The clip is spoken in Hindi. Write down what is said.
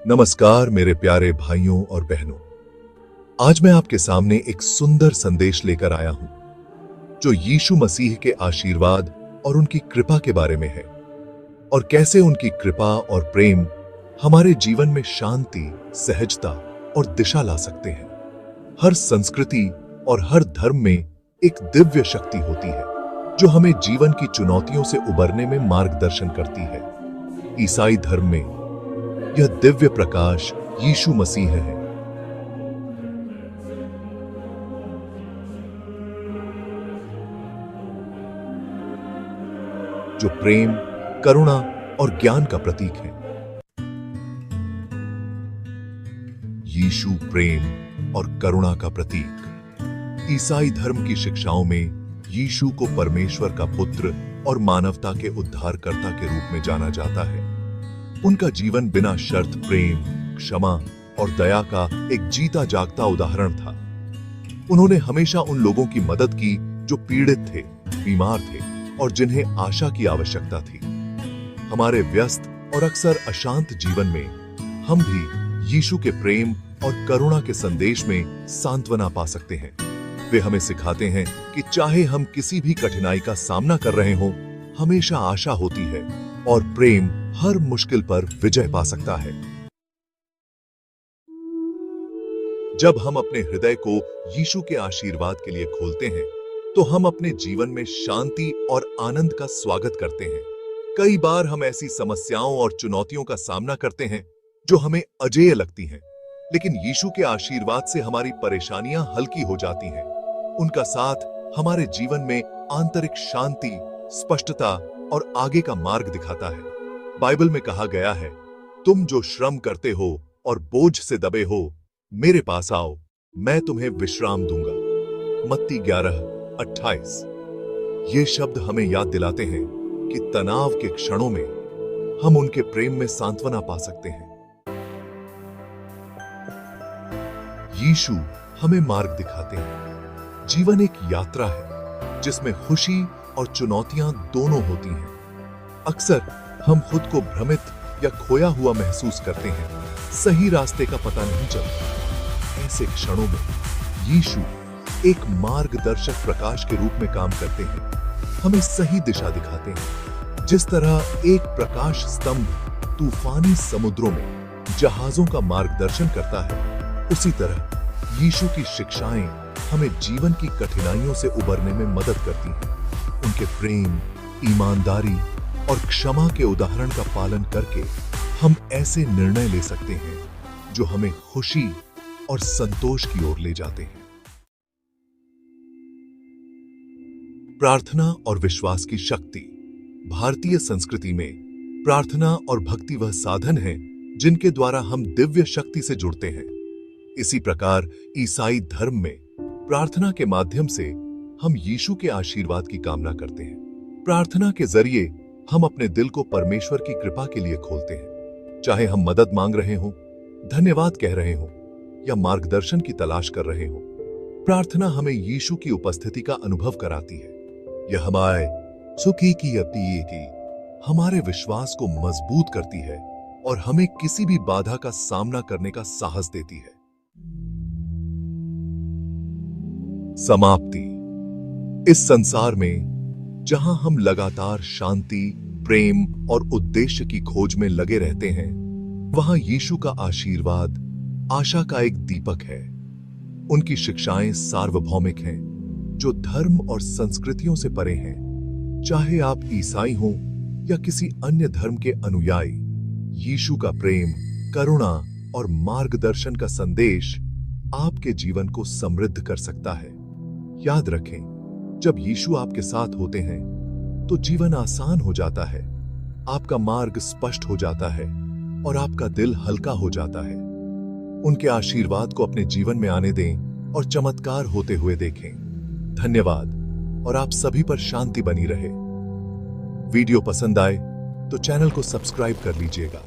नमस्कार मेरे प्यारे भाइयों और बहनों। आज मैं आपके सामने एक सुंदर संदेश लेकर आया हूं जो यीशु मसीह के आशीर्वाद और उनकी कृपा के बारे में है और कैसे उनकी कृपा और प्रेम हमारे जीवन में शांति, सहजता और दिशा ला सकते हैं। हर संस्कृति और हर धर्म में एक दिव्य शक्ति होती है जो हमें जीवन की चुनौतियों से उबरने में मार्गदर्शन करती है। ईसाई धर्म में यह दिव्य प्रकाश यीशु मसीह है। जो प्रेम, करुणा और ज्ञान का प्रतीक है। यीशु प्रेम और करुणा का प्रतीक। ईसाई धर्म की शिक्षाओं में यीशु को परमेश्वर का पुत्र और मानवता के उद्धारकर्ता के रूप में जाना जाता है। उनका जीवन बिना शर्त प्रेम, क्षमा और दया का एक जीता जागता उदाहरण था। उन्होंने हमेशा उन लोगों की मदद की जो पीड़ित थे, बीमार थे और जिन्हें आशा की आवश्यकता थी। हमारे व्यस्त और अक्सर अशांत जीवन में हम भी यीशु के प्रेम और करुणा के संदेश में सांत्वना पा सकते हैं। वे हमें सिखाते हैं कि चाहे हम किसी भी कठिनाई का सामना कर रहे हों, हमेशा आशा होती है और प्रेम हर मुश्किल पर विजय पा सकता है। जब हम अपने हृदय को यीशु के आशीर्वाद के लिए खोलते हैं, तो हम अपने जीवन में शांति और आनंद का स्वागत करते हैं। कई बार हम ऐसी समस्याओं और चुनौतियों का सामना करते हैं जो हमें अजेय लगती हैं, लेकिन यीशु के आशीर्वाद से हमारी परेशानियां हल्की हो जाती हैं। उनका साथ हमारे जीवन में आंतरिक शांति, स्पष्टता और आगे का मार्ग दिखाता है। बाइबल में कहा गया है, तुम जो श्रम करते हो और बोझ से दबे हो, मेरे पास आओ, मैं तुम्हें विश्राम दूंगा। मत्ती 11:28। ये शब्द हमें याद दिलाते हैं कि तनाव के क्षणों में हम उनके प्रेम में सांत्वना पा सकते हैं। यीशु हमें मार्ग दिखाते हैं। जीवन एक यात्रा है जिसमें खुशी और चुनौतियां दोनों होती हैं। अक्सर हम खुद को भ्रमित या खोया हुआ महसूस करते हैं, सही रास्ते का पता नहीं चलता। ऐसे क्षणों में यीशु एक मार्गदर्शक प्रकाश के रूप में काम करते हैं, हमें सही दिशा दिखाते हैं। जिस तरह एक प्रकाश स्तंभ तूफानी समुद्रों में जहाजों का मार्गदर्शन करता है, उसी तरह यीशु की शिक्षाएं हमें जीवन की कठिनाइयों से उबरने में मदद करती हैं। उनके प्रेम, ईमानदारी और क्षमा के उदाहरण का पालन करके हम ऐसे निर्णय ले सकते हैं जो हमें खुशी और संतोष की ओर ले जाते हैं। प्रार्थना और विश्वास की शक्ति। भारतीय संस्कृति में प्रार्थना और भक्ति वह साधन है जिनके द्वारा हम दिव्य शक्ति से जुड़ते हैं। इसी प्रकार ईसाई धर्म में प्रार्थना के माध्यम से हम यीशु के आशीर्वाद की कामना करते हैं। प्रार्थना के जरिए हम अपने दिल को परमेश्वर की कृपा के लिए खोलते हैं। चाहे हम मदद मांग रहे हों, धन्यवाद कह रहे हों या मार्गदर्शन की तलाश कर रहे हों, प्रार्थना हमें यीशु की उपस्थिति का अनुभव कराती है। यह हमारे सुखी की अपील की हमारे विश्वास को मजबूत करती है और हमें किसी भी बाधा का सामना करने का साहस देती है। समाप्ति। इस संसार में जहां हम लगातार शांति, प्रेम और उद्देश्य की खोज में लगे रहते हैं, वहां यीशु का आशीर्वाद आशा का एक दीपक है। उनकी शिक्षाएं सार्वभौमिक हैं, जो धर्म और संस्कृतियों से परे हैं। चाहे आप ईसाई हों या किसी अन्य धर्म के अनुयायी, यीशु का प्रेम, करुणा और मार्गदर्शन का संदेश आपके जीवन को समृद्ध कर सकता है। याद रखें, जब यीशु आपके साथ होते हैं तो जीवन आसान हो जाता है, आपका मार्ग स्पष्ट हो जाता है और आपका दिल हल्का हो जाता है। उनके आशीर्वाद को अपने जीवन में आने दें और चमत्कार होते हुए देखें। धन्यवाद और आप सभी पर शांति बनी रहे। वीडियो पसंद आए तो चैनल को सब्सक्राइब कर लीजिएगा।